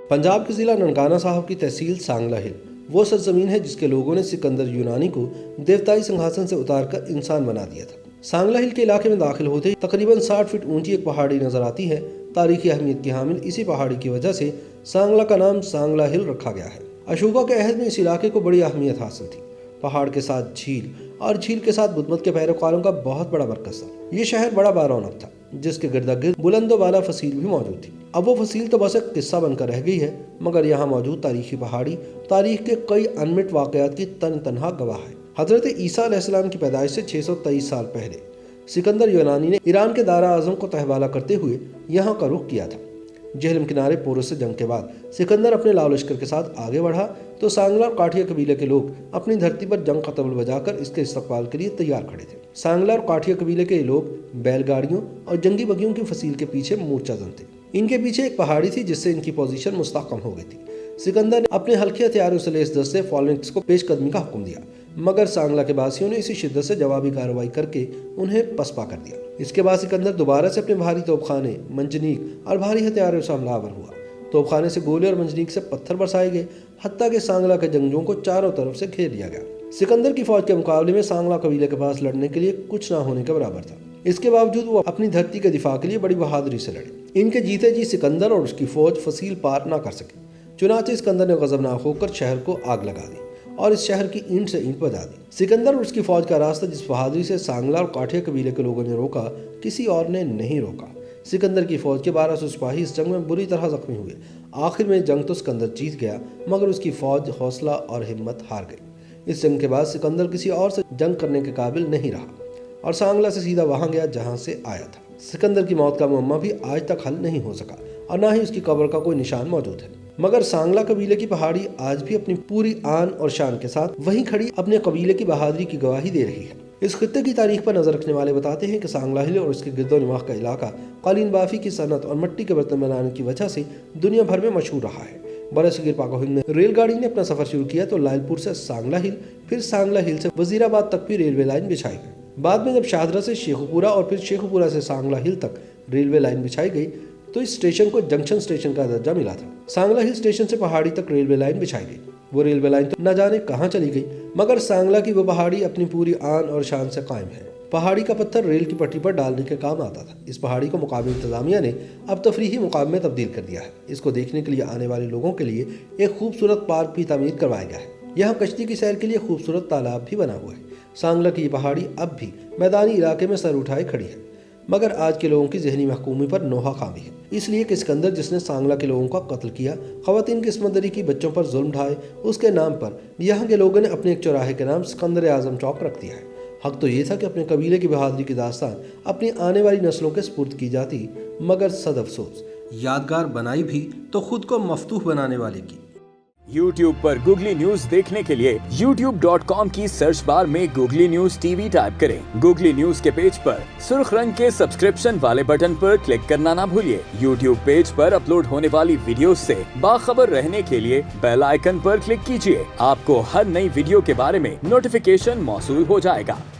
पंजाब के जिला ननकाना साहब की तहसील सांगला हिल वो सरजमीन है जिसके लोगों ने सिकंदर यूनानी को देवताई सिंहासन से उतारकर इंसान बना दिया था। सांगला हिल के इलाके में दाखिल होते ही तकरीबन 60 फीट ऊंची एक पहाड़ी नजर आती है। तारीखी अहमियत की हामिल इसी पहाड़ी की वजह से सांगला का नाम सांगला हिल रखा गया है। अशोका के अहद में इस इलाके को बड़ी अहमियत हासिल थी। पहाड़ के साथ झील और झील के साथ बुद्ध मत के पैरोकारों का बहुत बड़ा मरकज था। ये शहर बड़ा बारौनक था जिसके गिरदा गिर्द बुलंदो वाला फसील भी मौजूद थी। अब वो फसील तो बस एक किस्सा बनकर रह गई है, मगर यहाँ मौजूद तारीखी पहाड़ी तारीख के कई अनमिट वाकयात की तनहा गवाह है। हजरत ईसा अलैहिस्सलाम की पैदाइश से 623 साल पहले सिकंदर यूनानी ने ईरान के दारा आजम को तहवाला करते हुए यहाँ का रुख किया था। जेहलम किनारे पोरस से जंग के बाद सिकंदर अपने लाव लश्कर के साथ आगे बढ़ा तो सांगला और काठिया कबीले के लोग अपनी धरती पर जंग का तबल बजाकर इसके इस्तकबाल के लिए तैयार खड़े थे। सांगला और काठिया कबीले के लोग बैलगाड़ियों और जंगी बगियों की फसील के पीछे मूर्छा जन थे। इनके पीछे एक पहाड़ी थी जिससे इनकी पोजीशन मुस्तहकम हो गई थी। सिकंदर ने अपने हल्के हथियारों से लैस दस्ते फॉलोइंग्स को पेशकदमी का हुक्म दिया, मगर सांगला के बासियों ने इसी शिद्दत से जवाबी कार्रवाई करके उन्हें पसपा कर दिया। इसके बाद सिकंदर दोबारा से अपने भारी तोपखाने, मंजनीक और भारी हथियारों से हमलावर हुआ। तोपखाने से गोले और मंजनीक से पत्थर बरसाए गए, हत्ता के सांगला के जंगजों को चारों तरफ से घेर लिया गया। सिकंदर की फौज के मुकाबले में सांगला कबीले के पास लड़ने के लिए कुछ ना होने के बराबर था। इसके बावजूद वो अपनी धरती के दिफा के लिए बड़ी बहादुरी से लड़े। इनके जीते जी सिकंदर और उसकी फौज फसील पार ना कर सके। चुनाचे सिकंदर ने गजबनाक होकर शहर को आग लगा दी और इस शहर की ईंट से ईंट बजा दी। सिकंदर और उसकी फौज का रास्ता जिस बहादुरी से सांगला और काठिया कबीले के लोगों ने रोका, किसी और ने नहीं रोका। सिकंदर की फौज के 1200 सिपाही इस जंग में बुरी तरह जख्मी हुए। आखिर में जंग तो सिकंदर जीत गया, मगर उसकी फौज हौसला और हिम्मत हार गई। इस जंग के बाद सिकंदर किसी और से जंग करने के काबिल नहीं रहा और सांगला से सीधा वहां गया जहां से आया था। सिकंदर की मौत का मुअम्मा भी आज तक हल नहीं हो सका और ना ही उसकी कब्र का कोई निशान मौजूद है। मगर सांगला कबीले की पहाड़ी आज भी अपनी पूरी आन और शान के साथ वहीं खड़ी अपने कबीले की बहादुरी की गवाही दे रही है। इस खित्ते की तारीख पर नजर रखने वाले बताते हैं कि सांगला हिल और इसके गिरदोनवाह का इलाका कालीन बाफी की सनत और मिट्टी के बर्तन बनाने की वजह से दुनिया भर में मशहूर रहा है। बरसगीर पाक हिंद में रेलगाड़ी ने अपना सफर शुरू किया तो लालपुर से सांगला हिल, फिर सांगला हिल से वजीराबाद तक भी रेलवे लाइन बिछाई गई। बाद में जब शाहदरा से शेखुपुरा और फिर शेखुपुरा से सांगला हिल तक रेलवे लाइन बिछाई गई तो इस स्टेशन को जंक्शन स्टेशन का दर्जा मिला था। सांगला हिल स्टेशन से पहाड़ी तक रेलवे लाइन बिछाई गई। वो रेलवे लाइन तो न जाने कहां चली गई, मगर सांगला की वो पहाड़ी अपनी पूरी आन और शान से कायम है। पहाड़ी का पत्थर रेल की पटरी पर डालने के काम आता था। इस पहाड़ी को मुकामी इंतजामिया ने अब तफरीही मुकाम में तब्दील कर दिया है। इसको देखने के लिए आने वाले लोगों के लिए एक खूबसूरत पार्क भी तामीर करवाया गया है। यहाँ कश्ती की सैर के लिए खूबसूरत तालाब भी बना हुआ है। सांगला की पहाड़ी अब भी मैदानी इलाके में सर उठाए खड़ी है, मगर आज के लोगों की जहनी महकूमी पर नोहा खामी है। इसलिए कि सिकंदर जिसने सांगला के लोगों का कत्ल किया, खवातीन की इस्मत दरी की, बच्चों पर जुल्म ढाए, उसके नाम पर यहाँ के लोगों ने अपने एक चौराहे के नाम सिकंदर आजम चौक रख दिया है। हक तो ये था कि अपने कबीले की बहादुरी की दास्तान अपनी आने वाली नस्लों के स्पुर्द की जाती, मगर सद अफसोस यादगार बनाई भी तो खुद को मफतूह बनाने वाले की। YouTube पर गूगली न्यूज देखने के लिए youtube.com की सर्च बार में गूगली न्यूज टीवी टाइप करें। गूगली न्यूज के पेज पर सुर्ख रंग के सब्सक्रिप्शन वाले बटन पर क्लिक करना ना भूलिए। YouTube पेज पर अपलोड होने वाली वीडियोस से बाखबर रहने के लिए बेल आइकन पर क्लिक कीजिए। आपको हर नई वीडियो के बारे में नोटिफिकेशन मौसूल हो जाएगा।